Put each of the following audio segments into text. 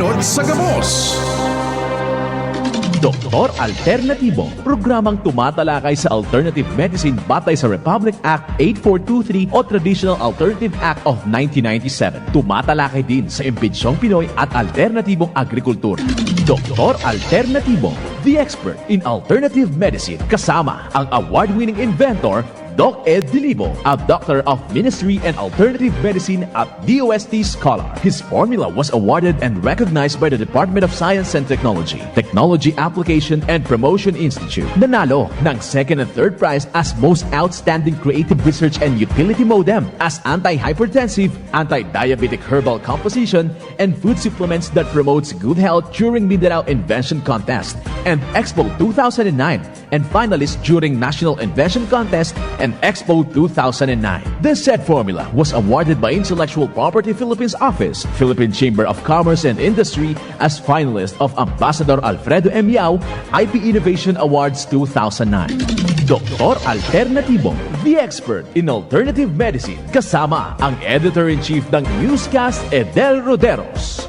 Sumunod sa Gamos. Doktor Alternatibo, programang tumatalakay sa alternative medicine batay sa Republic Act 8423 o Traditional Alternative Act of 1997. Tumatalakay din sa impinsyong Pinoy at alternatibong agrikultur. Doktor Alternatibo, the expert in alternative medicine, kasama ang award-winning inventor Doc Ed Dilibo, a doctor of ministry and alternative medicine at DOST Scholar. His formula was awarded and recognized by the Department of Science and Technology, Technology Application and Promotion Institute. Nanalo ng second and third prize as Most Outstanding Creative Research and Utility Modem as Anti-Hypertensive, Anti-Diabetic Herbal Composition, and Food Supplements that promotes good health during Mindanao Invention Contest and Expo 2009, and finalist during National Invention Contest and Expo 2009. This said formula was awarded by Intellectual Property Philippines Office, Philippine Chamber of Commerce and Industry as finalist of Ambassador Alfredo M. Yao IP Innovation Awards 2009. Doktor Alternatibo, the expert in alternative medicine, kasama ang Editor-in-Chief ng Newscast, Edel Roderos.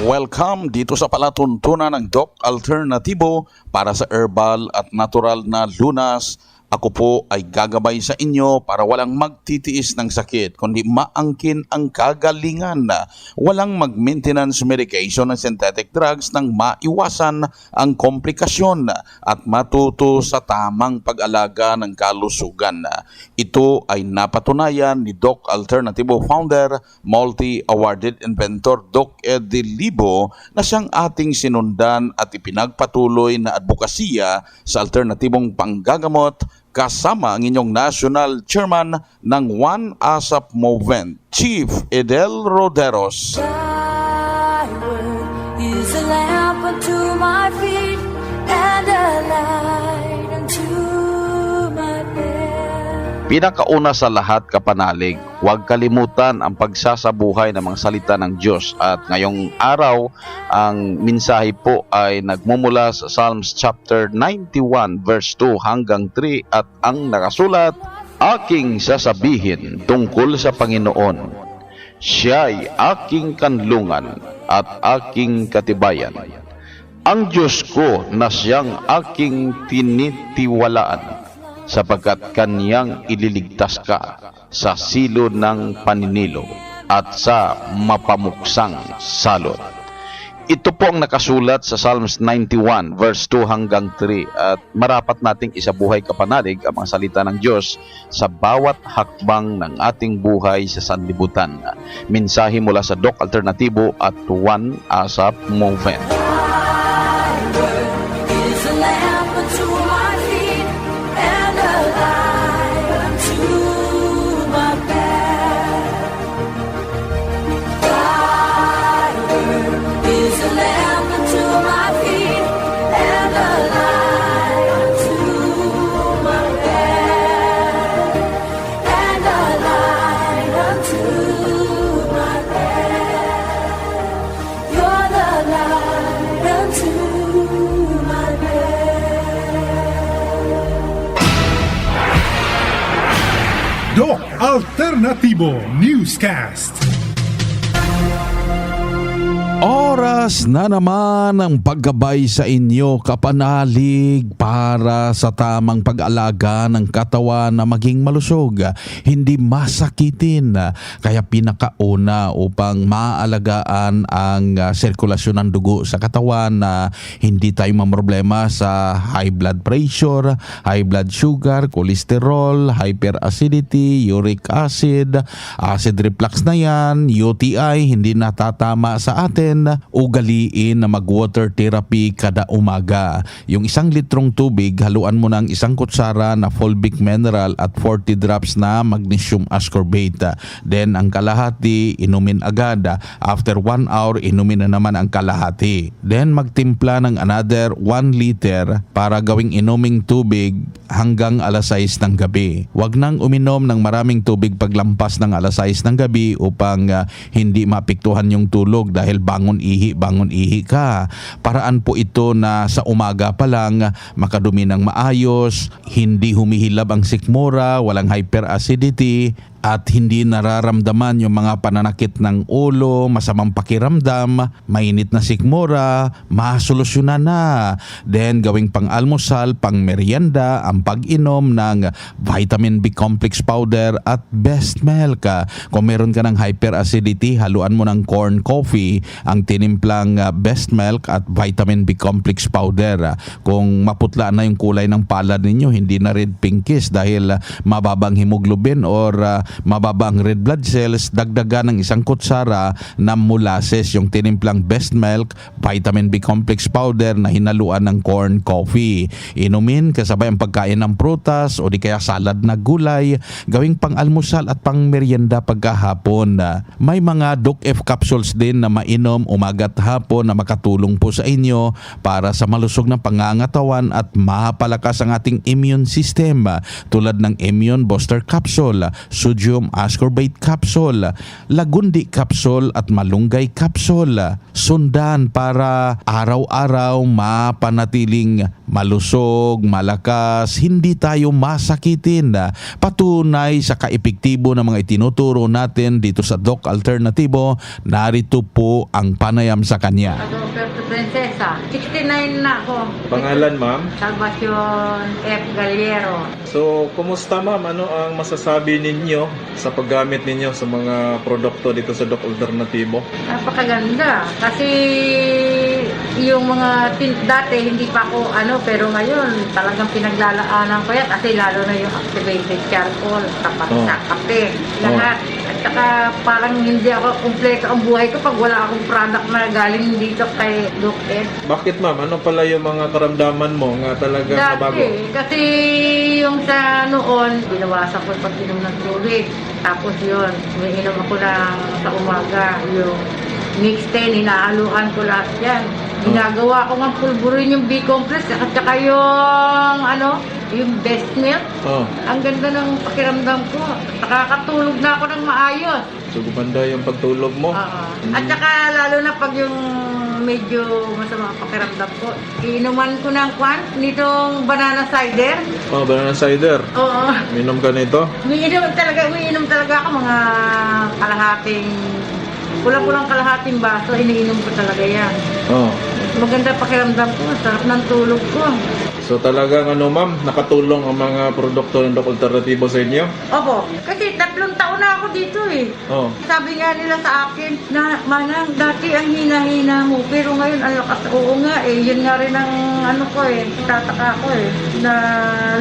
Welcome dito sa palatuntunan ng Doc Alternatibo para sa herbal at natural na lunas. Ako po ay gagabay sa inyo para walang magtitiis ng sakit, kundi maangkin ang kagalingan. Walang mag-maintenance medication ng synthetic drugs nang maiwasan ang komplikasyon at matuto sa tamang pag-alaga ng kalusugan. Ito ay napatunayan ni Doc Alternatibo founder, multi-awarded inventor Doc Ed Dilibo na siyang ating sinundan at ipinagpatuloy na advokasya sa alternatibong panggagamot kasama ang inyong national chairman ng One ASAP Movement, Chief Edel Roderos. Thy word is a lamp unto my feet and a light unto my path. Pinakauna sa lahat, kapanalig, huwag kalimutan ang pagsasabuhay ng mga salita ng Diyos. At ngayong araw, ang mensahe po ay nagmumula sa Psalms chapter 91 verse 2 hanggang 3 at ang nakasulat, aking sasabihin tungkol sa Panginoon, siya'y aking kanlungan at aking katibayan. Ang Diyos ko na siyang aking tinitiwalaan, sapagkat kanyang ililigtas ka sa silod ng paninilo at sa mapamuksang salot. Ito po ang nakasulat sa Psalms 91 verse 2 hanggang 3 at marapat nating isabuhay, kapanalig, ang mga salita ng Diyos sa bawat hakbang ng ating buhay sa sanlibutan. Mensahe mula sa Doc Alternatibo at One ASAP Movement. Thy word is a lamp unto my feet and a light unto my path. Thy word is a lamp unto my feet and a light unto my path. And a light unto my path. You're the light unto my path. Doc Alternatibo Newscast. Oras na naman ang paggabay sa inyo, kapanalig, para sa tamang pag-alaga ng katawan na maging malusog, hindi masakitin. Kaya pinakauna upang maalagaan ang sirkulasyon ng dugo sa katawan na hindi tayo mamroblema sa high blood pressure, high blood sugar, cholesterol, hyperacidity, uric acid, acid reflux na yan, UTI, hindi natatama sa atin. Ugaliin na mag-water therapy kada umaga. Yung 1 litrong tubig, haluan mo ng 1 kutsara na fulvic mineral at 40 drops na magnesium ascorbate. Then ang kalahati, inumin agad. After 1 hour, inumin na naman ang kalahati. Then magtimpla ng another 1 liter para gawing inuming tubig hanggang alas 6 ng gabi. Huwag nang uminom ng maraming tubig paglampas ng alas 6 ng gabi upang hindi maapektuhan yung tulog dahil bangon ihi ka. Paraan po ito na sa umaga pa lang makadumi ng maayos, hindi humihilab ang sikmura, walang hyperacidity, at hindi nararamdaman yung mga pananakit ng ulo, masamang pakiramdam, mainit na sikmura, masolusyonan na. Then gawing pang-almusal, pang-merienda, ang pag-inom ng vitamin B complex powder at best milk. Kung meron ka ng hyperacidity, haluan mo ng corn coffee ang tinimplang best milk at vitamin B complex powder. Kung maputla na yung kulay ng palad ninyo, hindi na red pinkish dahil mababang hemoglobin or mababang red blood cells, dagdagan ng isang kutsara na molasses, yung tinimplang best milk, vitamin B complex powder na hinaluan ng corn coffee. Inumin kasabay ang pagkain ng prutas o di kaya salad na gulay, gawing pang-almusal at pang-merienda pagkahapon. May mga Doc-F capsules din na mainom umaga at hapon na makatulong po sa inyo para sa malusog na pangangatawan at mapalakas ang ating immune system, tulad ng immune booster capsule, sodium ascorbate capsule, lagundi capsule at malunggay capsule. Sundan para araw-araw mapanatiling malusog, malakas, hindi tayo masakitin. Patunay sa kaepektibo ng mga itinuturo natin dito sa Doc Alternativo, narito po ang panayam sa kanya. Roberto Princesa, 69 na ako. Pangalan, ma'am? Salvacion F. Galiero. So, kumusta, ma'am? Ano ang masasabi ninyo sa paggamit ninyo sa mga produkto dito sa Doc Alternativo? Napakaganda. Kasi yung mga dati hindi pa ako pero ngayon talagang pinaglalaanan ko yan kasi lalo na yung activated charcoal, tapat sa kape, lahat. At saka parang hindi ako kumpleto ang buhay ko pag wala akong product na galing dito kay Doc Ed. Bakit, ma'am? Ano pala yung mga karamdaman mo nga talaga nabago? Dati, kasi yung sa noon, binawasan ko yung pag-inom ng tubig. Tapos yun, umiinom ako sa umaga. Yung mix 10, hinahaluan ko lahat yan. Ginagawa ko ng pulburin yung B-complex at saka yung best milk. Ang ganda ng pakiramdam ko. Nakakatulog na ako ng maayos. So, gumanda yung pagtulog mo? At saka lalo na pag yung medyo masama ang pakiramdam ko, iinuman ko ng nitong banana cider. Banana cider? Oo. Minom ka nito? Umiinom talaga ako mga kulang-kulang kalahating baso, iniinom ko talaga yan. Maganda pakiramdam ko, sarap ng tulog ko. So talagang ma'am, nakatulong ang mga produkto ng Doc Alternativo sa inyo? Opo, kasi 3 taon na ako dito eh. Sabi nga nila sa akin na, Manang, dati ang hina-hina mo, pero ngayon ang lakas. Oo nga eh, yun nga rin ang tataka ko na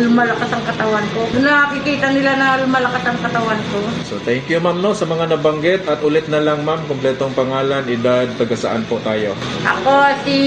lumalakas ang katawan ko. Nakikita nila na lumalakas ang katawan ko. So thank you, ma'am, sa mga nabanggit. At ulit na lang, ma'am, kompletong pangalan, edad, taga saan po tayo? Ako si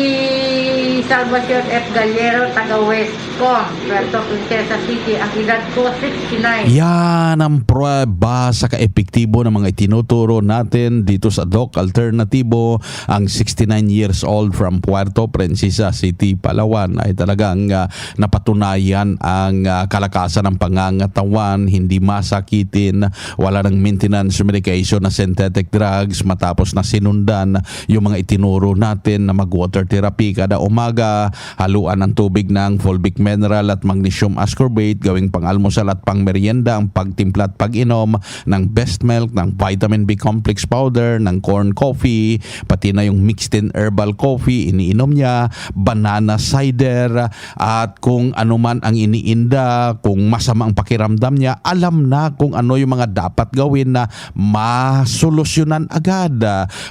Salvacion F. Galiero, taga Westcom, Puerto Princesa City. Ang edad ko 69. Yan ang prueba sa kaepektibo ng mga itinuturo natin dito sa Doc Alternativo. Ang 69 years old from Puerto Princesa City, Palawan ay talagang napatunayan ang kalakasan ng pangangatawan, hindi masakitin, wala ng maintenance medication na synthetic drugs matapos na sinundan yung mga itinuro natin na mag-water therapy kada umaga, haluan ng tubig ng fulvic mineral at magnesium ascorbate, gawing pang-almusal at pang-merienda ang pagtimpla at pag-inom ng best milk, ng vitamin B complex powder, ng corn coffee, pati na yung mixed in herbal coffee, iniinom niya, banana cider, at kung ano man ang iniinda, kung masama ang pakiramdam niya, alam na kung ano yung mga dapat gawin na masolusyonan agad.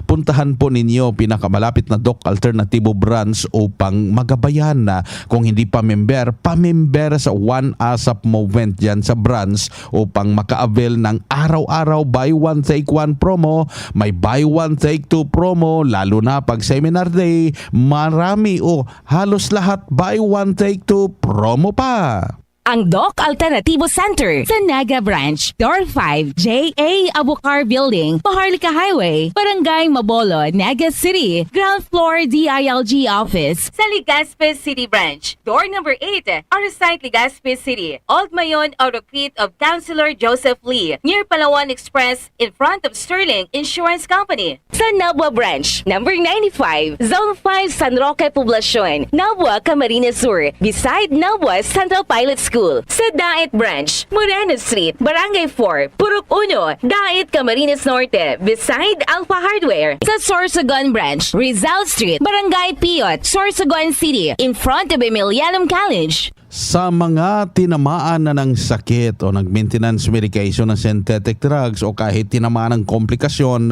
Puntahan po ninyo pinakamalapit na Doc Alternativo branch upang magabayan. Kung hindi pa member sa One ASAP Movement dyan sa branch upang maka-avail ng araw-araw buy one take one promo. May buy one take two promo, lalo na pag seminar day, marami halos lahat buy one take two promo pa. Ang Doc Alternativo Center sa Naga Branch, Door 5, J.A. Abucar Building, Paharlika Highway, Barangay Mabolo, Naga City, Ground Floor DILG Office sa Legazpi City Branch, Door number 8, Arsite Legazpi City, Old Mayon Auto Crete of Councilor Joseph Lee, near Palawan Express, in front of Sterling Insurance Company. Sa Nabua Branch, number 95, Zone 5, San Roque Poblacion, Nabua, Camarines Sur, beside Nabua Central Pilot School. School sa Daet Branch, Moreno Street, Barangay 4, Purok 1, Daet, Camarines Norte, beside Alpha Hardware. Sa Sorsogon Branch, Rizal Street, Barangay Piot, Sorsogon City, in front of Emilianum College. Sa mga tinamaan na ng sakit o nag-maintenance medication ng synthetic drugs o kahit tinamaan ng komplikasyon,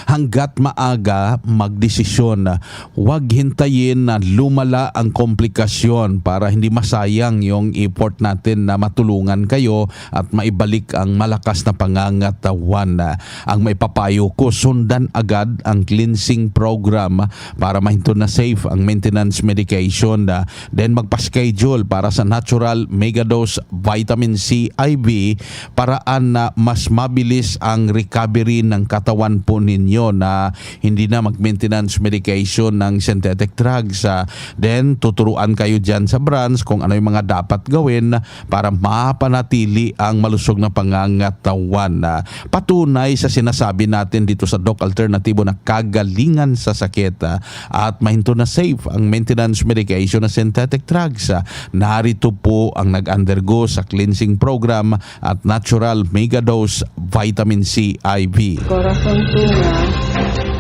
hanggat maaga magdesisyon. Huwag hintayin na lumala ang komplikasyon para hindi masayang yung effort natin na matulungan kayo at maibalik ang malakas na pangangatawan. Ang maipapayo ko, sundan agad ang cleansing program para mahinto na safe ang maintenance medication. Then magpa-schedule para sa natural megadose vitamin C IV paraan na mas mabilis ang recovery ng katawan po ninyo na hindi na mag-maintenance medication ng synthetic drugs. Then tuturuan kayo dyan sa branch kung ano yung mga dapat gawin para mapanatili ang malusog na pangangatawan. Patunay sa sinasabi natin dito sa Doc Alternatibo na kagalingan sa sakit at mahinto na safe ang maintenance medication na synthetic drugs. Narito po ang nag-undergo sa cleansing program at natural megadose vitamin C IV. Corazon Tunga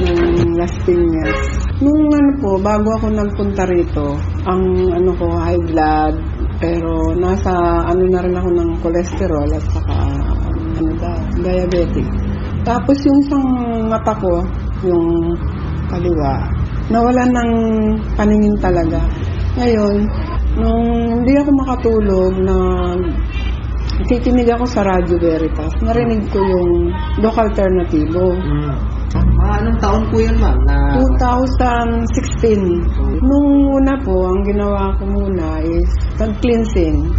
ng Las Piñas. Nung bago ako nagpunta rito, ang ko high blood, pero nasa na rin ako ng cholesterol at saka diabetic. Tapos yung isang mata ko, yung kaliwa, nawala ng paningin talaga. Ngayon, nung hindi ako makatulog na kikinig ako sa Radyo Veritas, narinig ko yung Doc Alternatibo. Anong taon po yun, ma'am? 2016. Nung una po, ang ginawa ko muna is nag-cleansing.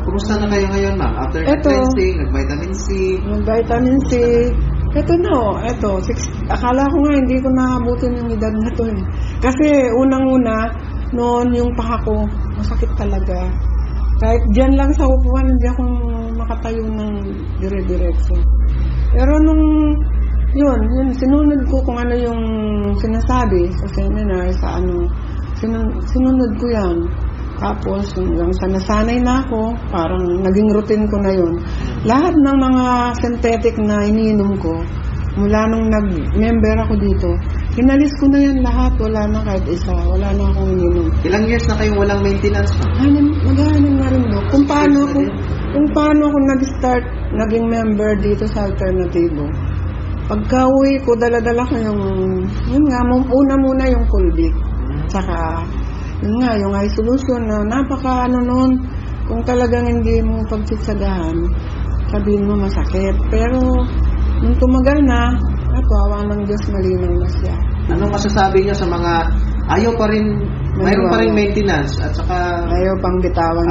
Kumusta na kayo ngayon, ma'am? After cleansing, nag-vitamin C? Nag-vitamin C. Akala ko nga hindi ko naabutin yung edad na to eh. Kasi unang-una, noon yung paa ko, masakit talaga. Kahit dyan lang sa upuan, hindi ako makatayo ng dire-diretso. Pero nung yun, sinunod ko kung ano yung sinasabi sa seminar, sinunod ko yan. Tapos, hanggang sa nasanay na ako, parang naging routine ko na yun. Lahat ng mga synthetic na iniinom ko, mula nung nag-member ako dito, inalis ko na yan lahat. Wala na kahit isa. Wala na akong ininom. Ilang years na kayong walang maintenance, ma'am? Maghahanap na rin, no? Kung paano ako nag-start, naging member dito sa Alternatibo. Pagka-uwi ko, dala-dala ko yun nga, una yung Colbic. Tsaka, yung eye solution na noon, kung talagang hindi mo pagsitsagahan, sabihin mo masakit. Pero, nung tumagal na, awa ng Diyos, malinaw na siya. Anong masasabi niyo sa mga ayaw pa rin, mayroon pa rin maintenance at saka ayaw pang bitawan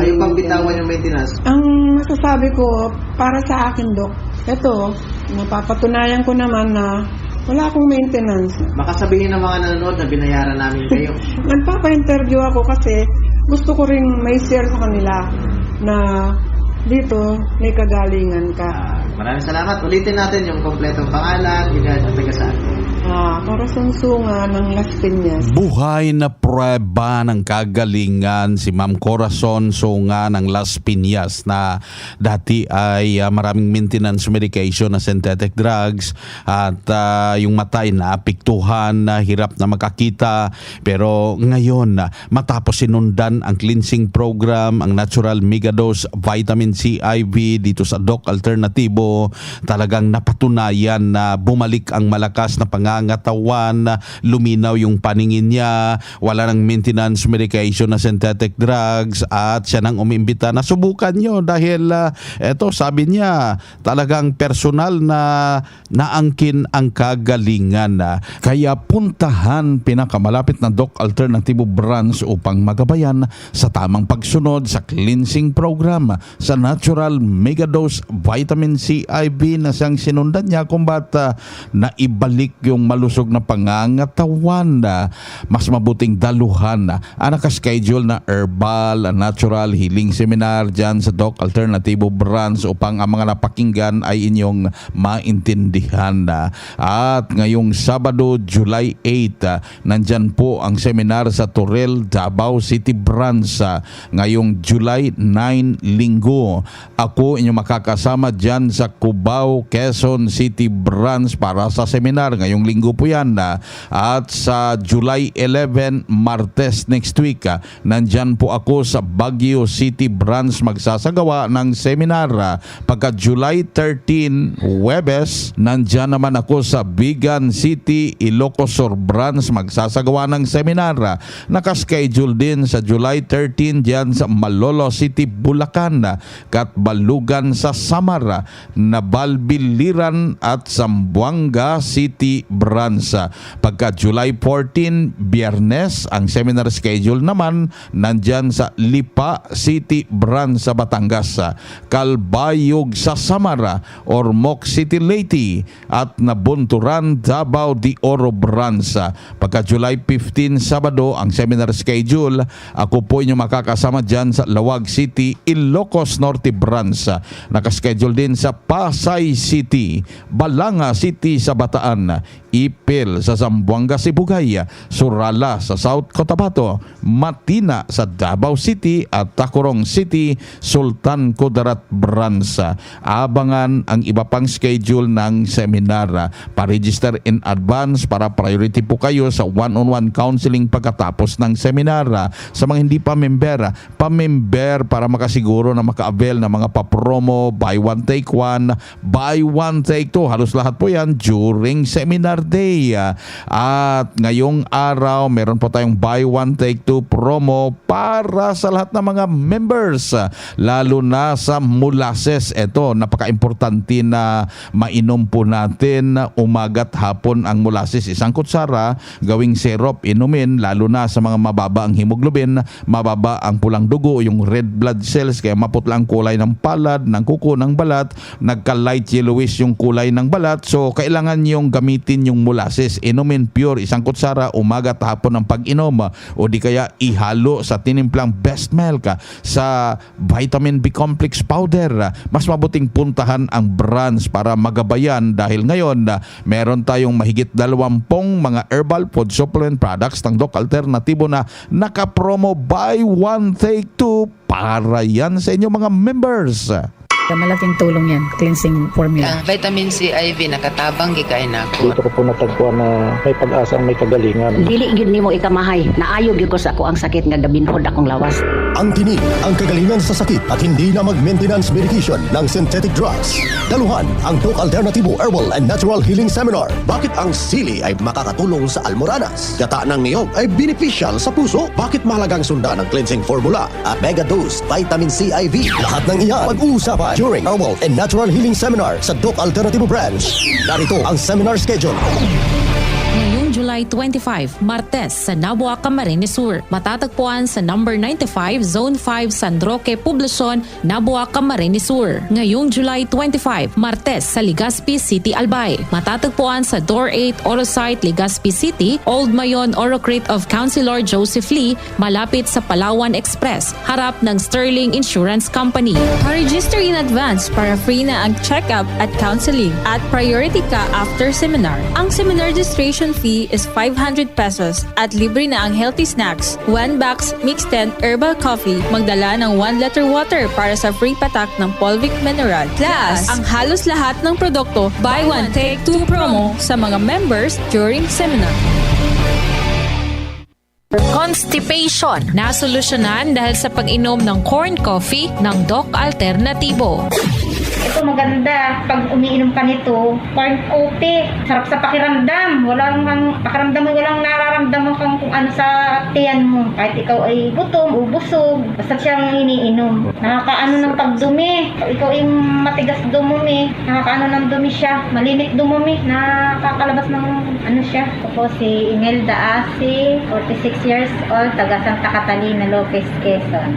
yung maintenance? Ang masasabi ko, para sa akin, Dok, ito, napapatunayan ko naman na wala akong maintenance. Baka sabihin ng mga nanonood na binayaran namin kayo. Nagpapa-interview ako kasi gusto ko ring may share sa kanila na dito may kagalingan ka. Maraming salamat. Ulitin natin yung kompletong pangalan, edad at taga-saan. Corazon Tunga ng Las Piñas. Buhay na prueba ng kagalingan si Ma'am Corazon Tunga ng Las Piñas na dati ay maraming maintenance medication na synthetic drugs at yung mata ay naapektuhan, hirap na makakita, pero ngayon matapos sinundan ang cleansing program, ang natural megadose vitamin C IV dito sa Doc Alternatibo, talagang napatunayan na bumalik ang malakas na pangangatawan, luminaw yung paningin niya, wala nang maintenance medication na synthetic drugs at siya nang umimbita na subukan nyo dahil eto sabi niya talagang personal na naangkin ang kagalingan. Kaya puntahan pinakamalapit na Doc Alternatibo branch upang magabayan sa tamang pagsunod sa cleansing program sa natural megadose vitamin C IV na siyang sinundan niya kung ba't naibalik yung malusog na pangangatawan na mas mabuting daluhan na naka-schedule na herbal, natural healing seminar dyan sa Doc Alternativo Branch upang ang mga napakinggan ay inyong maintindihan na. At ngayong Sabado, July 8, nandyan po ang seminar sa Toril, Davao City Branch. Ngayong July 9, Linggo, ako inyong makakasama dyan sa Cubao, Quezon City Branch para sa seminar. Ngayong Linggo po yan. At sa July 11, Martes next week, nandyan po ako sa Baguio City Branch magsasagawa ng seminar. Pagka July 13, Huwebes, nandyan naman ako sa Bigan City, Ilocos Sur Branch magsasagawa ng seminar. Nakaschedule din sa July 13 dyan sa Malolo City, Bulacan, Katbalugan sa Samar, Nabalbiliran at Zamboanga City Branch. Pagka July 14, Biyernes, ang seminar schedule naman nandyan sa Lipa City Branch sa Batangas, Kalbayog sa Samar, Ormoc City Leyte at Nabunturan, Davao de Oro Branch. Pagka July 15, Sabado, ang seminar schedule, ako po inyong makakasama dyan sa Lawag City, Ilocos Norte Branch. Nakaschedule din sa Pasay City, Balanga City sa Bataan, Ipil sa Zamboanga Sibugay, Surala sa South Cotabato, Matina sa Davao City at Tacurong City, Sultan Kudarat Branch. Abangan ang iba pang schedule ng seminar. Pa-register in advance para priority po kayo sa one-on-one counseling pagkatapos ng seminar. Sa mga hindi pa member para makasiguro na maka-avail ng mga pa-promo, buy one take one, buy one take two. Halos lahat po yan during seminar day. At ngayong araw, meron po tayong buy one take two promo para sa lahat ng mga members, lalo na sa molasses. Ito, napaka-importante na mainom po natin umaga't hapon ang molasses. Isang kutsara, gawing syrup, inumin, lalo na sa mga mababa ang hemoglobin, mababa ang pulang dugo, yung red blood cells, kaya maputla ang kulay ng palad, ng kuko, ng balat, nagka-light yellowish yung kulay ng balat. So, kailangan yung gamitin yung molasses. Inumin pure, isang kutsara, umaga at hapon ang pag-inom. O di kaya ihalo sa tinimplang best milk, sa vitamin B complex powder. Mas mabuting puntahan ang branch para magabayan dahil ngayon meron tayong mahigit 20 mga herbal food supplement products ng Doc Alternativo na naka-promo buy one take two para yan sa inyo mga members. Malaking tulong yan, cleansing formula. Ang vitamin C IV nakatabang gikain ako. Dito ko po natagpuan na may pag-asang may kagalingan. Dili gyud nimo ikamahay, naayo gyud ko sa ako ang sakit nga gabinhod akong lawas. Ang tinig, ang kagalingan sa sakit at hindi na mag-maintenance medication ng synthetic drugs. Daluhan ang Doc Alternativo Herbal and Natural Healing Seminar. Bakit ang sili ay makakatulong sa almoranas? Gata ng niyog ay beneficial sa puso. Bakit mahalagang sundan ang cleansing formula at mega dose vitamin C IV? Lahat ng iyan pag-uusapan during Herbal and Natural Healing Seminar sa Doc Alternativo Branch. Narito ang seminar schedule. Ngayong July 25, Martes sa Nabua, Camarines Sur. Matatagpuan sa number 95, Zone 5, San Roque, Poblacion, Nabua, Camarines Sur. Ngayong July 25, Martes sa Legazpi City, Albay. Matatagpuan sa Door 8, Orosite, Legazpi City, Old Mayon, Orocrate of Councilor Joseph Lee, malapit sa Palawan Express, harap ng Sterling Insurance Company. Pa-register in advance para free na ang check-up at counseling at priority ka after seminar. Ang seminar registration fee is 500 pesos at libre na ang healthy snacks, 1 box mixed 10 herbal coffee, magdala ng 1 liter water para sa free patak ng Polvic Mineral. Plus, ang halos lahat ng produkto buy one take two promo sa mga members during seminar. Constipation, nasolusyonan dahil sa pag-inom ng corn coffee ng Doc Alternativo. Ito maganda. Pag umiinom ka nito, corn coffee. Sarap sa pakiramdam. Walang pakiramdam mo, walang nararamdaman kang kung ano sa tiyan mo. Kahit ikaw ay gutom o busog, basta siyang iniinom. Nakakaano ng pagdumi. Ikaw ay matigas dumumi. Nakakaano ng dumi siya. Malimit dumumi. Nakakalabas ng ano siya. Ako si Imelda Asi, 46 years old, taga Santa Catalina, Lopez, Quezon.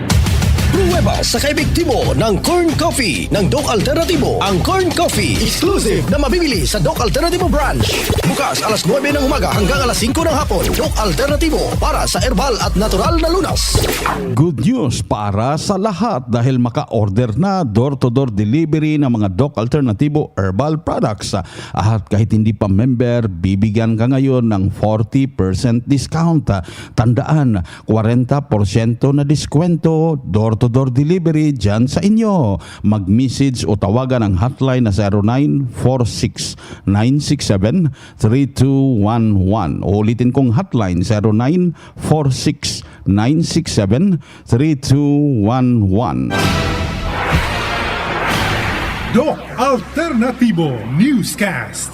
Pruweba sa kaebektibo ng Corn Coffee ng Doc Alternatibo. Ang Corn Coffee, exclusive na mabibili sa Doc Alternatibo branch. Bukas alas 9 ng umaga hanggang alas 5 ng hapon. Doc Alternatibo para sa herbal at natural na lunas. Good news para sa lahat dahil maka-order na door-to-door delivery ng mga Doc Alternatibo herbal products. At kahit hindi pa member, bibigyan ka ngayon ng 40% discount. Tandaan, 40% na diskwento, door-to-door delivery dyan sa inyo. Mag-message o tawagan ang hotline na 0946-967-3211. Ulitin kong hotline 0946-967-3211. Doc Alternativo Newscast.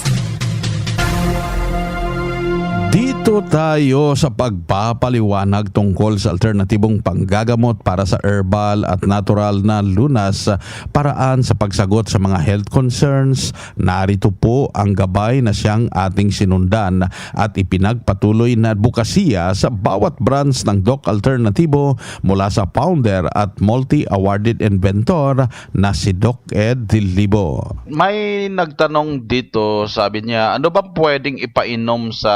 Dito tayo sa pagpapaliwanag tungkol sa alternatibong panggagamot para sa herbal at natural na lunas, paraan sa pagsagot sa mga health concerns. Narito po ang gabay na siyang ating sinundan at ipinagpatuloy na advokasya sa bawat branch ng Doc Alternativo mula sa founder at multi-awarded inventor na si Doc Ed Dilibo. May nagtanong dito, sabi niya, ano ba pwedeng ipainom sa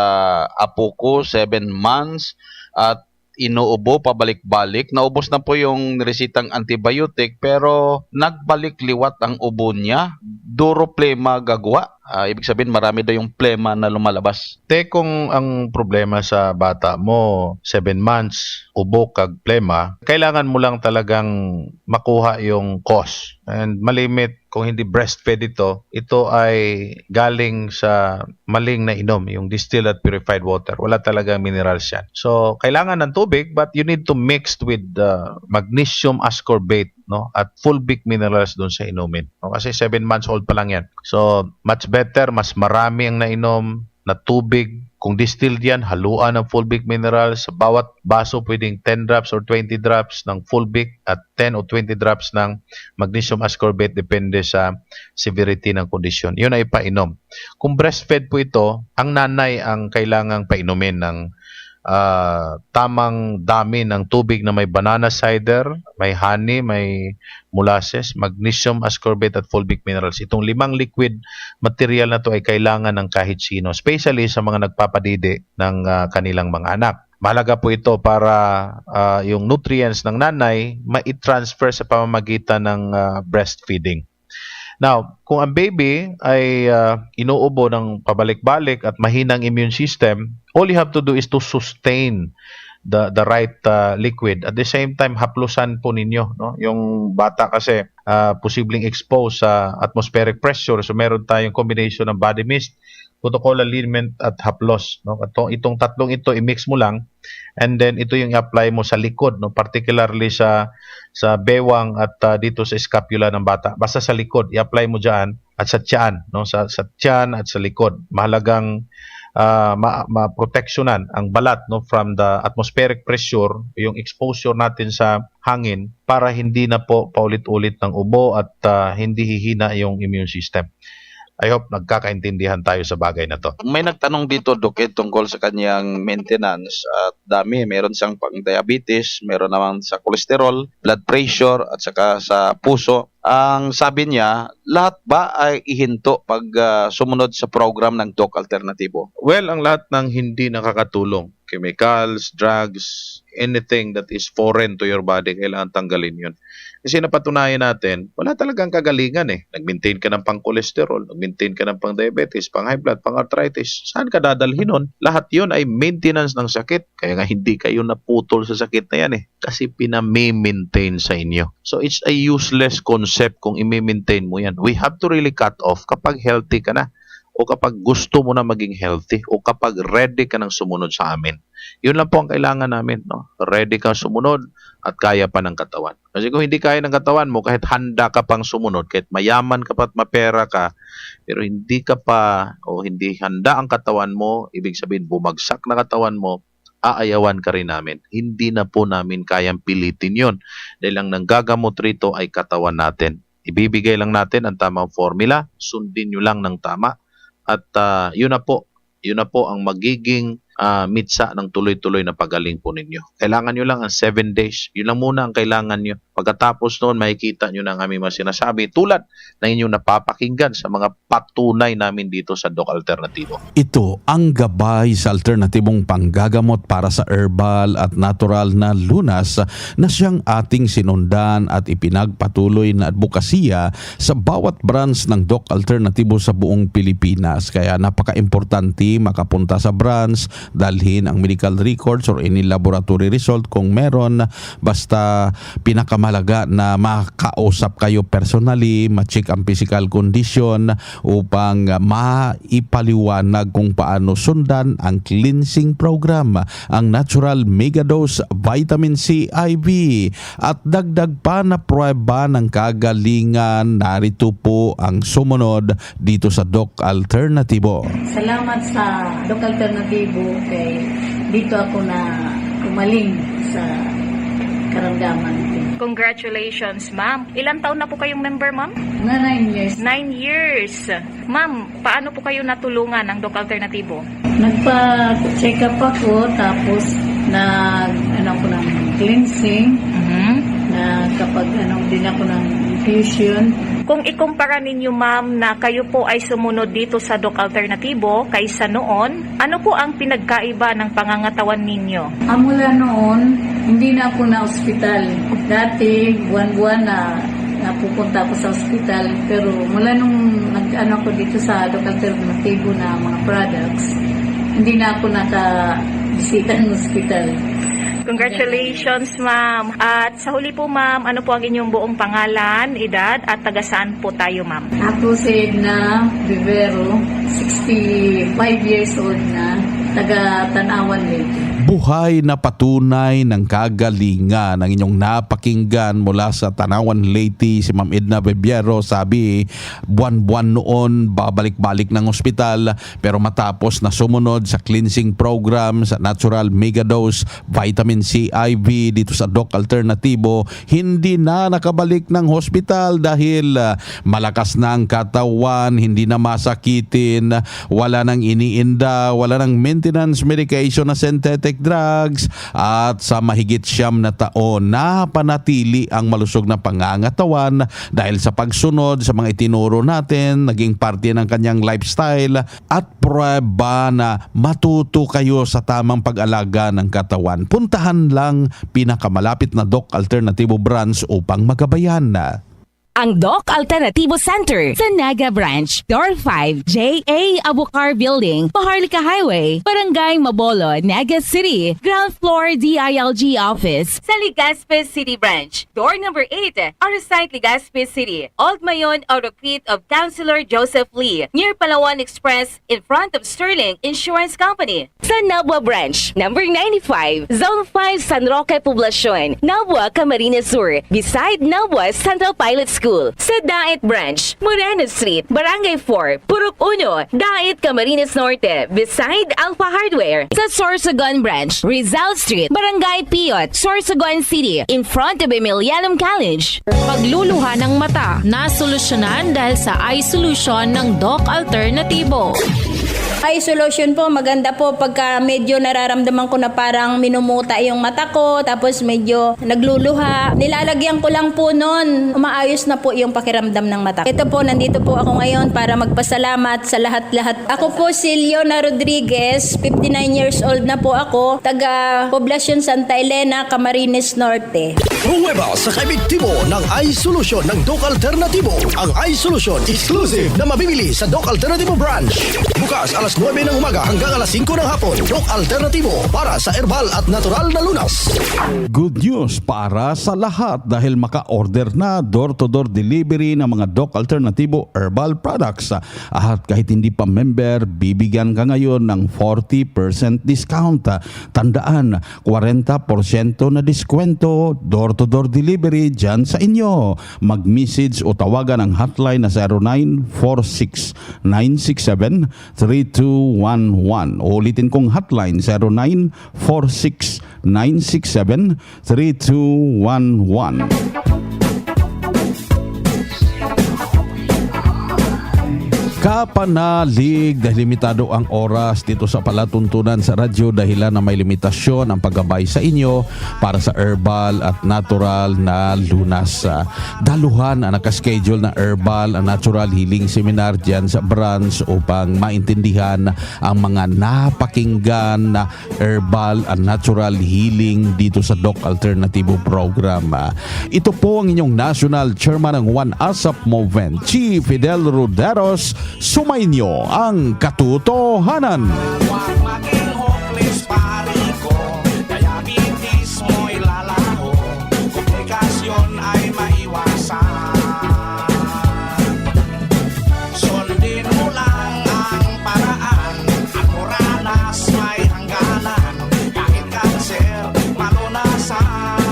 apo ko, 7 months at inuubo pabalik-balik. Naubos na po yung resitang antibiotic pero nagbalik liwat ang ubo niya. Duroplema gagwa. Ibig sabihin marami daw yung plema na lumalabas. Kung ang problema sa bata mo 7 months, ubo kag plema, kailangan mo lang talagang makuha yung cause. And malimit kung hindi breastfed ito ay galing sa maling na inom, yung distilled at purified water. Wala talaga minerals yan. So, kailangan ng tubig but you need to mix with magnesium ascorbate, no, at fulvic minerals doon sa inumin. No? Kasi 7 months old pa lang yan. So, much better, mas marami ang nainom na tubig. Kung distilled yan, haluan ng fulvic minerals. Sa bawat baso, pwedeng 10 drops or 20 drops ng fulvic at 10 o 20 drops ng magnesium ascorbate depende sa severity ng kondisyon. Yun ay painom. Kung breastfed po ito, ang nanay ang kailangang painumin ng tamang dami ng tubig na may banana cider, may honey, may molasses, magnesium ascorbate at fulvic minerals. Itong 5 liquid material na to ay kailangan ng kahit sino, especially sa mga nagpapadidi ng kanilang mga anak. Mahalaga po ito para yung nutrients ng nanay mai-transfer sa pamamagitan ng breastfeeding. Now, kung ang baby ay inuubo ng pabalik-balik at mahinang immune system, all you have to do is to sustain the right liquid. At the same time, haplusan po ninyo, no? Yung bata kasi posibleng exposed sa atmospheric pressure. So meron tayong combination ng body mist, protocolar liniment at haplos, no? Itong tatlong ito i-mix mo lang and then ito yung i-apply mo sa likod, no? Particularly sa bewang at dito sa scapula ng bata. Basta sa likod, i-apply mo diyan at sa tiyan, no? Sa tiyan at sa likod. Mahalagang ma-protectionan ang balat, no, from the atmospheric pressure, yung exposure natin sa hangin para hindi na po paulit-ulit ng ubo at hindi hihina yung immune system. I hope nagkakaintindihan tayo sa bagay na to. May nagtanong dito, Doc, tungkol sa kanyang maintenance at dami. Meron siyang pang-diabetes, meron naman sa cholesterol, blood pressure at saka sa puso. Ang sabi niya, lahat ba ay ihinto pag sumunod sa program ng Doc Alternativo? Well, ang lahat ng hindi nakakatulong, chemicals, drugs, anything that is foreign to your body, kailangan tanggalin yun. Kasi napatunayan natin, wala talagang kagalingan eh. Nag-maintain ka ng pang-cholesterol, nag-maintain ka ng pang-diabetes, pang-high blood, pang-arthritis. Saan ka dadalhin nun? Lahat yun ay maintenance ng sakit. Kaya nga hindi kayo naputol sa sakit na yan eh. Kasi pinami-maintain sa inyo. So it's a useless concept kung i-maintain mo yan. We have to really cut off kapag healthy ka na. O kapag gusto mo na maging healthy, o kapag ready ka nang sumunod sa amin. Yun lang po ang kailangan namin, no? Ready kang sumunod at kaya pa ng katawan. Kasi kung hindi kaya ng katawan mo, kahit handa ka pang sumunod, kahit mayaman ka pa at mapera ka, pero hindi ka pa o hindi handa ang katawan mo, ibig sabihin bumagsak na katawan mo, aayawan ka rin namin. Hindi na po namin kayang pilitin yun. Dahil ang nanggagamot rito ay katawan natin. Ibibigay lang natin ang tamang formula, sundin nyo lang ng tama. At yun na po ang magiging mitsa ng tuloy-tuloy na pagaling po ninyo. Kailangan nyo lang ang 7 days. Yun lang muna ang kailangan nyo. Pagkatapos noon, makikita nyo na ang aming mga sinasabi tulad ng inyong napapakinggan sa mga patunay namin dito sa Doc Alternatibo. Ito ang gabay sa alternatibong panggagamot para sa herbal at natural na lunas na siyang ating sinundan at ipinagpatuloy na advokasya sa bawat branch ng Doc Alternatibo sa buong Pilipinas. Kaya napaka-importante makapunta sa branch, dalhin ang medical records or any laboratory result kung meron, basta pinakamalaga na makausap kayo personally, ma-check ang physical condition upang maipaliwanag kung paano sundan ang cleansing program, ang Natural Megadose Vitamin C IV at dagdag pa na prueba ng kagalingan. Narito po ang sumunod dito sa Doc Alternatibo. Salamat sa Doc Alternatibo kay dito ako na umaling sa karamdaman. Congratulations, ma'am. Ilang taon na po kayong member, ma'am? Na 9 years. 9 years. Ma'am, paano po kayo natulungan ng Doc Alternatibo? Nagpa-check up ako, tapos ako ng cleansing, na kapag din ako ng infusion. Kung ikumpara ninyo, ma'am, na kayo po ay sumunod dito sa Doc Alternatibo kaysa noon, ano po ang pinagkaiba ng pangangatawan ninyo? Mula noon, hindi na ako na ospital. Dati, buwan-buwan na napupunta ako sa ospital, pero mula nung ako dito sa Doc Alternatibo na mga products, hindi na ako nakabisita ng ospital. Congratulations, ma'am. At sa huli po, ma'am, ano po ang inyong buong pangalan, edad, at taga saan po tayo, ma'am? Ako si Edna Vivero, 65 years old na, taga Tanawan Leyte. Buhay na patunay ng kagalingan ang inyong napakinggan mula sa Tanawan Leyte, si Ma'am Edna Vivero. Sabi, buwan-buwan noon babalik-balik ng ospital, pero matapos na sumunod sa cleansing program sa Natural Megadose Vitamin C IV dito sa Doc Alternatibo, hindi na nakabalik ng hospital dahil malakas na ang katawan, hindi na masakitin, wala nang iniinda, wala nang maintenance medication na synthetic drugs, at sa mahigit 9 na taon napanatili ang malusog na pangangatawan dahil sa pagsunod sa mga itinuro natin, naging parte ng kanyang lifestyle at prueba na matuto kayo sa tamang pag-alaga ng katawan. Puntahan lang pinakamalapit na Doc Alternatibo branch upang magabayan na. Ang Doc Alternativo Center sa Naga Branch, Door 5, JA Abukar Building, Paharlika Highway, Barangay Mabolo, Naga City, Ground Floor DILG Office. Sa Legazpi City Branch, Door number 8, Arasite Legazpi City, Old Mayon Autocrete of Councilor Joseph Lee, near Palawan Express, in front of Sterling Insurance Company. Sa Nabua Branch, number 95, Zone 5 San Roque Poblacion, Nabua, Camarines Sur, beside Nabua Central Pilot School. Sa Dait Branch, Moreno Street, Barangay 4, Purok 1, Dait, Camarines Norte, beside Alpha Hardware. Sa Sorsogon Branch, Rizal Street, Barangay Piot, Sorsogon City, in front of Emilianum College. Pagluluha ng mata, nasolusyonan dahil sa eye solution ng Doc Alternatibo. Eye solution po, maganda po pagka medyo nararamdaman ko na parang minumuta yung mata ko, tapos medyo nagluluha. Nilalagyan ko lang po noon, umaayos na po yung pakiramdam ng mata. Ito po, nandito po ako ngayon para magpasalamat sa lahat-lahat. Ako po si Leona Rodriguez, 59 years old na po ako, taga Poblacion Santa Elena, Camarines Norte. Pruweba sa kaebektibo ng Eye Solution ng Doc Alternatibo. Ang Eye Solution exclusive na mabibili sa Doc Alternatibo Branch. Bukas alas 9 ng umaga hanggang alas 5 ng hapon. Doc Alternatibo para sa herbal at natural na lunas. Good news para sa lahat dahil maka-order na door-to-door delivery ng mga Doc Alternatibo herbal products. At kahit hindi pa member, bibigyan ka ngayon ng 40% discount. Tandaan, 40% na diskwento, door-to-door delivery dyan sa inyo. Mag-message o tawagan ang hotline na 0946-967-3211. Ulitin kong hotline 0946-967-3211. Kapanalig, dahil limitado ang oras dito sa palatuntunan sa radyo dahilan na may limitasyon ang paggabay sa inyo para sa herbal at natural na lunas. Daluhan ang nakaschedule na herbal and natural healing seminar dyan sa branch upang maintindihan ang mga napakinggan na herbal and natural healing dito sa Doc Alternativo program. Ito po ang inyong National Chairman ng One ASAP Movement, Chief Fidel Roderos. Sumainyo ang katotohanan. Maging hopeless pari ko, diabetes mo'y lalaho, komplikasyon ay maiwasan. Sundin mo lang ang paraan, ang moranas may hangganan, kahit kanser malunasan.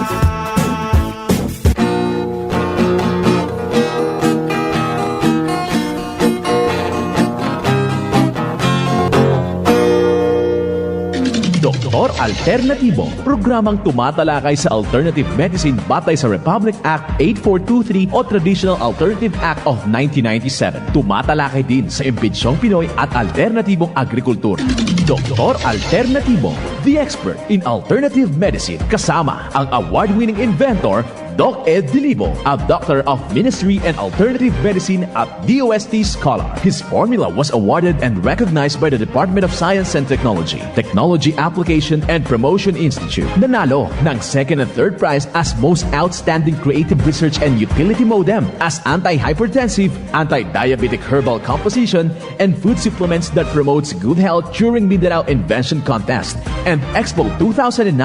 Doktor Alternatibo, programang tumatalakay sa alternative medicine batay sa Republic Act 8423 o Traditional Alternative Act of 1997. Tumatalakay din sa imbitsyong Pinoy at alternatibong agrikultura. Doktor Alternatibo, the expert in alternative medicine, kasama ang award-winning inventor Doc Ed Dilibo, a Doctor of Ministry and Alternative Medicine at DOST Scholar. His formula was awarded and recognized by the Department of Science and Technology, Technology Application and Promotion Institute. Nanalo ng second and third prize as Most Outstanding Creative Research and Utility Modem as Anti-Hypertensive, Anti-Diabetic Herbal Composition, and Food Supplements that Promotes Good Health during Mindanao Invention Contest and Expo 2009,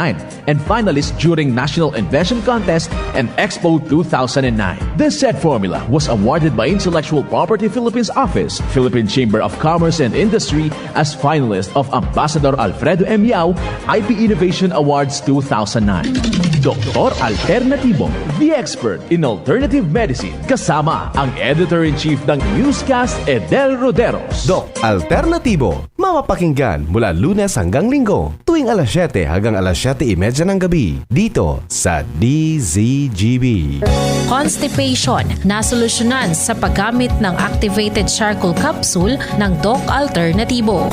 and finalist during National Invention Contest and Expo 2009. This said formula was awarded by Intellectual Property Philippines Office, Philippine Chamber of Commerce and Industry as finalist of Ambassador Alfredo M. Yao IP Innovation Awards 2009. Doktor Alternativo, the expert in alternative medicine, kasama ang Editor-in-Chief ng Newscast, Edel Roderos. Doc Alternativo, mapapakinggan mula Lunes hanggang Linggo, tuwing alas 7 hanggang alas 7:30 ng gabi, dito sa DZGB. Constipation, nasolusyonan sa paggamit ng activated charcoal capsule ng Doc Alternativo.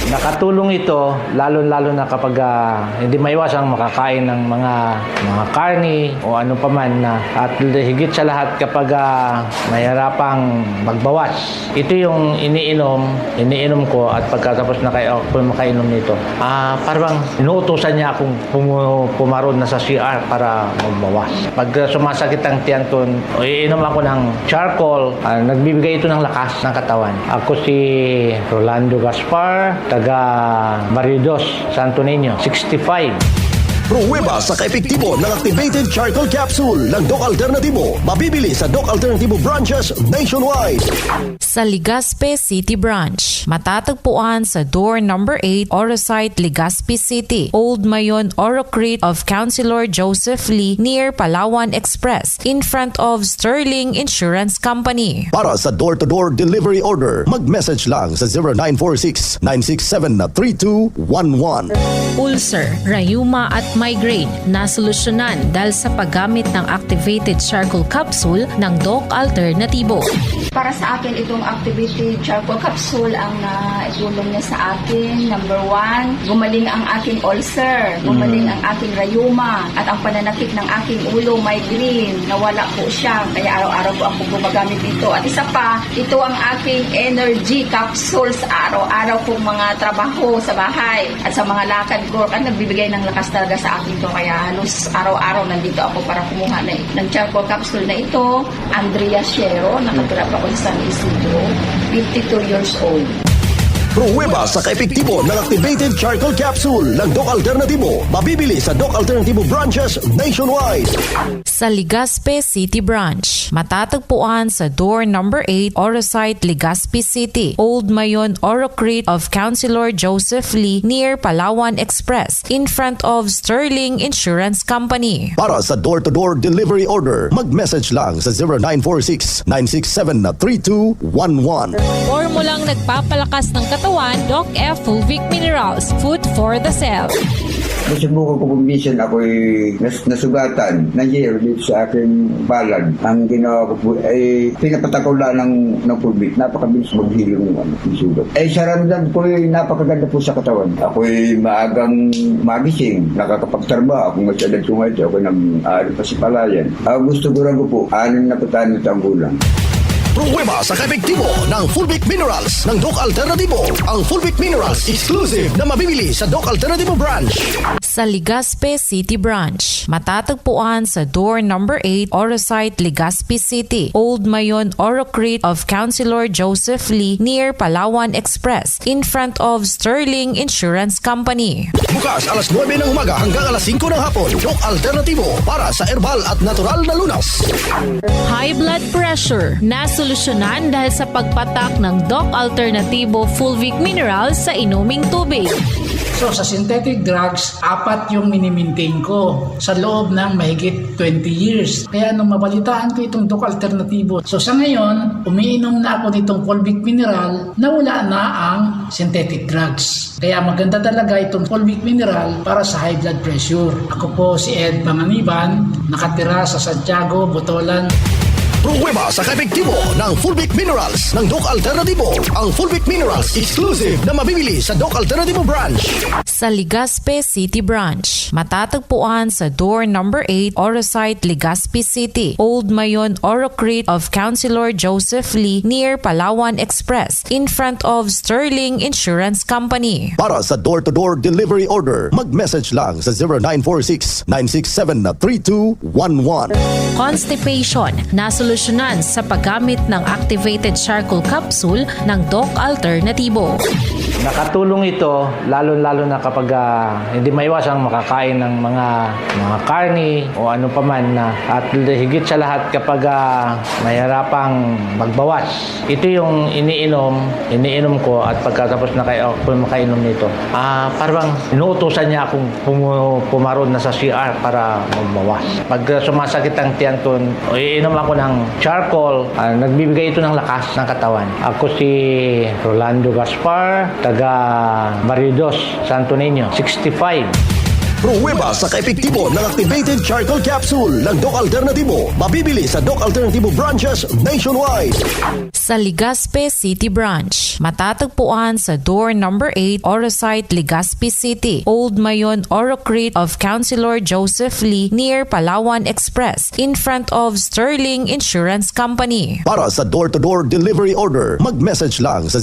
Nakatulong ito lalo-lalo na kapag hindi maiwasang makakain ng mga karni o ano paman na, at higit sa lahat kapag mahirapang magbawas. Ito yung iniinom ko at pagkatapos na ako makainom nito. Parang inuutosan niya akong pumaron na sa CR para magbawas. Pag sumasakit ang tiyan ko, iinom ako ng charcoal, nagbibigay ito ng lakas ng katawan. Ako si Rolando Gaspar, taga Maridos, Santo Niño, 65. Pruweba sa kaepektibo ng activated charcoal capsule ng Doc Alternativo. Mabibili sa Doc Alternativo branches nationwide. Sa Legazpi City Branch, matatagpuan sa door number 8, Orosite, Legazpi City, Old Mayon, Orocrete of Councilor Joseph Lee near Palawan Express in front of Sterling Insurance Company. Para sa door-to-door delivery order, mag-message lang sa 0946-967-3211. Ulcer, rayuma at migraine, nasolusyonan dahil sa paggamit ng activated charcoal capsule ng Doc Alternativo. Para sa akin, itong activated charcoal capsule ang naitulong niya sa akin. Number 1, gumaling ang aking ulcer, gumaling ang aking rayuma, at ang pananakit ng aking ulo, migraine, nawala po siya. Kaya araw-araw po ako gumagamit dito. At isa pa, ito ang aking energy capsules araw-araw kong mga trabaho sa bahay at sa mga lakad ko. At nagbibigay ng lakas talaga sa akin to. Kaya halos araw-araw nandito ako para kumuha ng charcoal capsule na ito. Andrea Shero, nakatira pa ako sa San Isidro, 52 years old. Pruweba sa kaepektibo ng activated charcoal capsule ng Doc Alternativo. Mabibili sa Doc Alternativo branches nationwide. Sa Legazpi City Branch, matatagpuan sa door number 8, Orosite, Legazpi City, Old Mayon, Orocrete of Councilor Joseph Lee near Palawan Express in front of Sterling Insurance Company. Para sa door-to-door delivery order, mag-message lang sa 0946-967-3211. Formulang nagpapalakas ng katawan, Doc F. Fulvic Minerals, Food for the Cell. Nasubukan ko kung minsan ako'y nasugatan na year dito sa aking balad. Ang ginawa ko po ay pinapatakaw lang ng pulbit. Napakabilis maghilong ng sugat. Sa ramdam ko ay napakaganda po sa katawan. Ako'y maagang magising, nakakapagtarba. Kung masyadad ko ngayon, ako'y pasipalayan. Gusto ko rin po, 6 na taong gulang. Pruweba sa kaepektibo ng Fulvic Minerals ng Doc Alternativo. Ang Fulvic Minerals exclusive na mabibili sa Doc Alternativo branch. Sa Legazpi City Branch, matatagpuan sa door number 8, Orosite, Legazpi City, Old Mayon, Orocrete of Councilor Joseph Lee near Palawan Express in front of Sterling Insurance Company. Bukas alas 9 ng umaga hanggang alas 5 ng hapon. Doc Alternativo para sa herbal at natural na lunas. High blood pressure na solusyonan dahil sa pagpatak ng Doc Alternativo Fulvic Minerals sa inuming tubig. So sa synthetic drugs, 4 yung minimaintain ko sa loob ng mahigit 20 years. Kaya nung mabalitaan ko itong Doc Alternativo, so sa ngayon, umiinom na ako nitong Fulvic Mineral na wala na ang synthetic drugs. Kaya maganda talaga itong Fulvic Mineral para sa high blood pressure. Ako po si Ed Panganiban, nakatira sa Santiago, Botolan. Pruweba sa kaepektibo ng Fulvic Minerals ng Doc Alternativo. Ang Fulvic Minerals exclusive na mabibili sa Doc Alternativo branch. Sa Legazpi City Branch, matatagpuan sa door number 8, Orosite, Legazpi City, Old Mayon, Orocrete of Councilor Joseph Lee near Palawan Express in front of Sterling Insurance Company. Para sa door-to-door delivery order, mag-message lang sa 0946-967-3211. Constipation na solusyonan sa paggamit ng activated charcoal capsule ng Doc Alternativo. Nakatulong ito lalo na kapag hindi maiwasang makakain ng mga karni o ano paman na at higit sa lahat kapag mahirapang magbawas. Ito yung iniinom ko at pagkatapos na ako makainom nito. Parang inuutosan niya akong pumaron na sa CR para magbawas. Pag sumasakit ang tiyan ko, iinom ako ng charcoal, nagbibigay ito ng lakas ng katawan. Ako si Rolando Gaspar, taga Maridos, Santo Niño, 65. Pruweba sa kaepektibo ng activated charcoal capsule ng Doc Alternativo. Mabibili sa Doc Alternativo branches nationwide. Sa Legazpi City Branch, matatagpuan sa door number 8, Orosite, Legazpi City, Old Mayon, Orocrete of Councilor Joseph Lee near Palawan Express in front of Sterling Insurance Company. Para sa door-to-door delivery order, mag-message lang sa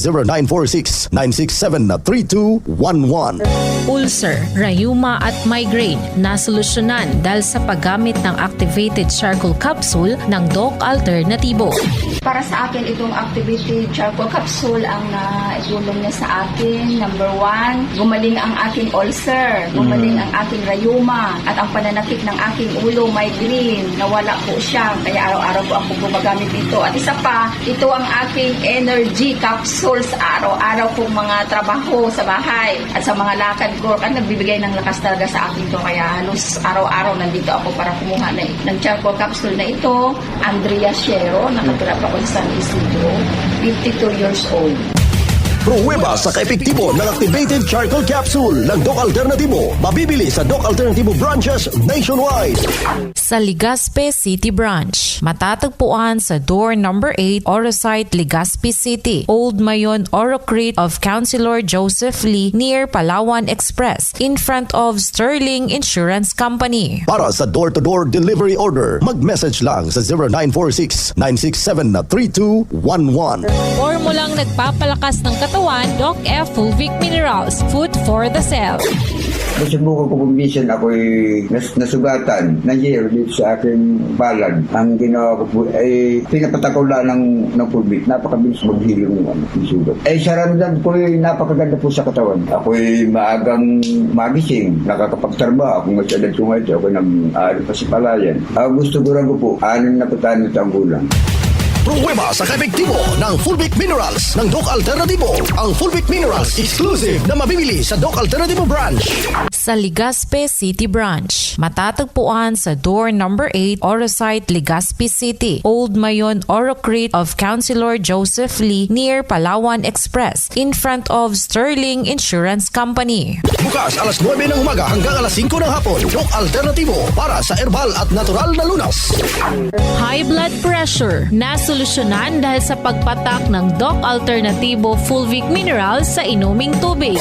0946-967-3211. Ulcer, rayuma at migraine na solusyonan dahil sa paggamit ng activated charcoal capsule ng Doc Alternativo. Para sa akin, itong activated charcoal capsule ang naitulong niya sa akin. Number 1, gumaling ang aking ulcer, gumaling ang aking rayuma, at ang pananakit ng aking ulo, migraine, nawala po siya. Kaya araw-araw po ako gumagamit dito. At isa pa, ito ang aking energy capsules araw-araw kong mga trabaho sa bahay at sa mga lakad ko. At nagbibigay ng lakas talaga sa akin to. Kaya halos araw-araw nandito ako para kumuha ng charcoal capsule na ito. Andrea Shero, nakatira pa ako sa San Isidro, 52 years old. Pruweba sa kaepektibo ng activated charcoal capsule ng Doc Alternativo. Mabibili sa Doc Alternativo branches nationwide. Sa Legazpi City Branch, matatagpuan sa door number 8, Orosite, Legazpi City, Old Mayon, Orocrete of Councilor Joseph Lee near Palawan Express in front of Sterling Insurance Company. Para sa door-to-door delivery order, mag-message lang sa 0946-967-3211. Formulang nagpapalakas ng katawan, Doc F. Fulvic Minerals, food for the cell. Nasubukan ko kung minsan ako'y nasugatan na year dito sa aking balad. Ang ginawa ko po ay pinapatakaw lang ng pulbit. Napakabilis maghilong ng sugat. Sa ramdam ko ay napakaganda po sa katawan. Ako'y maagang magising, nakakapagtarba. Kung masyadad ko ngayon, ako'y pasipalayan. Gusto ko rin po, 6 na taong gulang. Pruweba sa kaepektibo ng Fulvic Minerals ng Doc Alternativo. Ang Fulvic Minerals exclusive na mabibili sa Doc Alternativo branch. Sa Legazpi City Branch, matatagpuan sa door number 8, Orosite, Legazpi City, Old Mayon Orocrete of Councilor Joseph Lee near Palawan Express in front of Sterling Insurance Company. Bukas alas 9 ng umaga hanggang alas 5 ng hapon. Doc Alternativo para sa herbal at natural na lunas. High blood pressure na solusyonan dahil sa pagpatak ng Doc Alternativo Fulvic Minerals sa inuming tubig.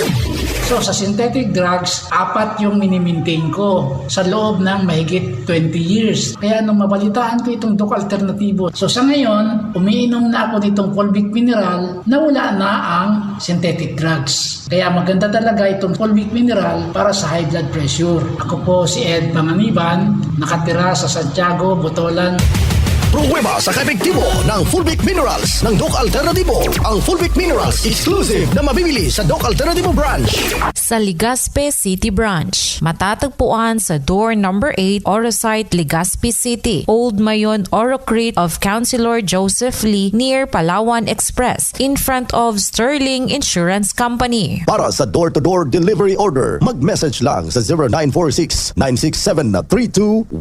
So sa synthetic drugs, 4 yung minimaintain ko sa loob ng mahigit 20 years. Kaya nung mabalitaan ko itong Doc Alternativo, so sa ngayon, umiinom na ako nitong Fulvic Mineral na wala na ang synthetic drugs. Kaya maganda talaga itong Fulvic Mineral para sa high blood pressure. Ako po si Ed Panganiban, nakatira sa Santiago, Botolan. Pruweba sa kaepektibo ng Fulvic Minerals ng Doc Alternativo. Ang Fulvic Minerals exclusive na mabibili sa Doc Alternativo branch. Sa Legazpi City Branch, matatagpuan sa door number 8, Orosite, Legazpi City, Old Mayon Orocrete of Councilor Joseph Lee near Palawan Express in front of Sterling Insurance Company. Para sa door-to-door delivery order, mag-message lang sa 0946-967-3211.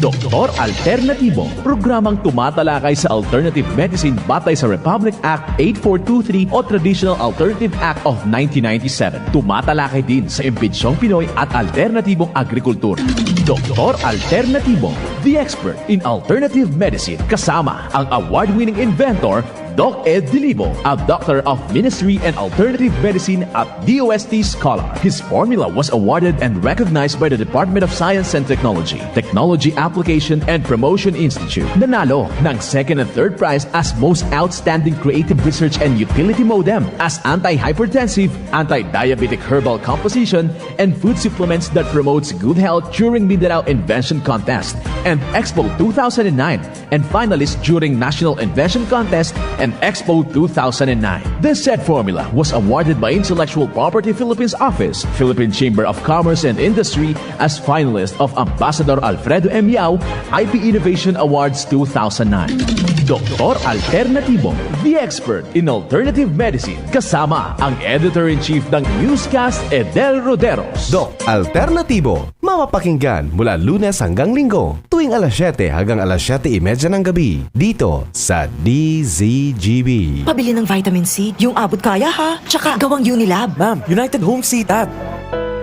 Doktor Alternativo, programang tumatalakay sa alternative medicine batay sa Republic Act 8423 o Traditional Alternative Act of 1997. Tumatalakay din sa imbitsyong Pinoy at alternatibong agrikultura. Doktor Alternativo, the expert in alternative medicine, kasama ang award-winning inventor Doc Ed Dilibo, a doctor of ministry and alternative medicine at DOST Scholar. His formula was awarded and recognized by the Department of Science and Technology, Technology Application and Promotion Institute. Nanalo ng second and third prize as Most Outstanding Creative Research and Utility Modem, as Anti-Hypertensive, Anti-Diabetic Herbal Composition, and Food Supplements that Promotes Good Health during Mindanao Invention Contest, and Expo 2009, and finalist during National Invention Contest and Expo 2009. This said formula was awarded by Intellectual Property Philippines Office, Philippine Chamber of Commerce and Industry as finalist of Ambassador Alfredo M. Yao IP Innovation Awards 2009. Doktor Alternativo, the expert in alternative medicine, kasama ang Editor-in-Chief ng Newscast, Edel Roderos. Doc Alternativo, mapapakinggan mula Lunes hanggang Linggo, tuwing alas 7 hanggang alas 7:30 ng gabi, dito sa DZGB. Pabili ng vitamin C, yung abot kaya ha, tsaka gawang Unilab. Ma'am, United Home C-Tab.